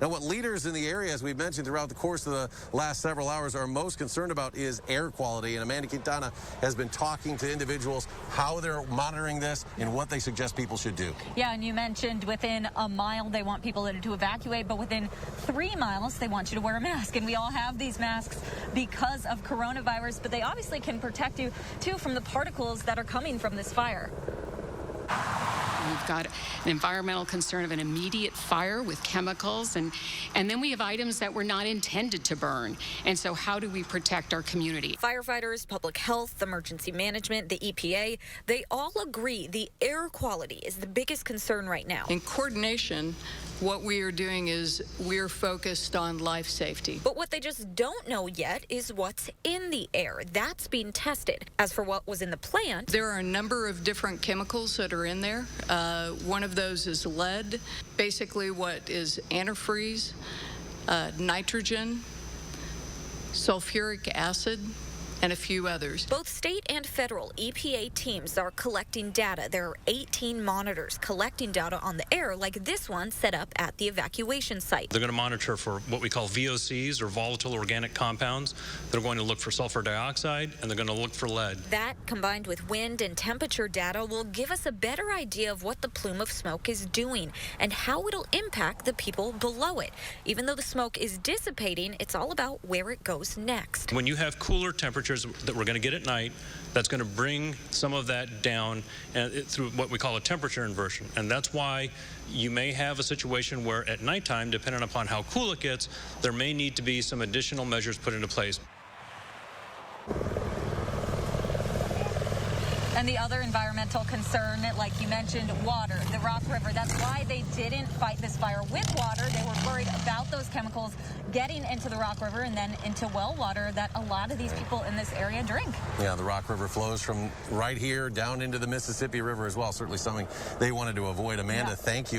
Now, what leaders in the area, as we've mentioned throughout the course of the last several hours, are most concerned about is air quality. And Amanda Quintana has been talking to individuals how they're monitoring this and what they suggest people should do. Yeah, and you mentioned within a mile they want people to evacuate, but within 3 miles they want you to wear a mask. And we all have these masks because of coronavirus, but they obviously can protect you, too, from the particles that are coming from this fire. We've got an environmental concern of an immediate fire with chemicals, and then we have items that were not intended to burn. And so how do we protect our community? Firefighters, public health, emergency management, the EPA, they all agree the air quality is the biggest concern right now. In coordination, what we are doing is we're focused on life safety. But what they just don't know yet is what's in the air. That's being tested. As for what was in the plant, there are a number of different chemicals that are in there. One of those is lead, basically what is antifreeze, nitrogen, sulfuric acid, and a few others. Both state and federal EPA teams are collecting data. There are 18 monitors collecting data on the air, like this one set up at the evacuation site. They're going to monitor for what we call VOCs, or volatile organic compounds. They're going to look for sulfur dioxide, and they're going to look for lead. That, combined with wind and temperature data, will give us a better idea of what the plume of smoke is doing and how it'll impact the people below it. Even though the smoke is dissipating, it's all about where it goes next. When you have cooler temperatures that we're going to get at night, that's going to bring some of that down through what we call a temperature inversion. And that's why you may have a situation where at nighttime, depending upon how cool it gets, there may need to be some additional measures put into place. And the other environmental concern, like you mentioned, water, the Rock River. That's why they didn't fight this fire with water. They were worried about those chemicals getting into the Rock River and then into well water that a lot of these people in this area drink. Yeah, the Rock River flows from right here down into the Mississippi River as well. Certainly something they wanted to avoid. Amanda, thank you.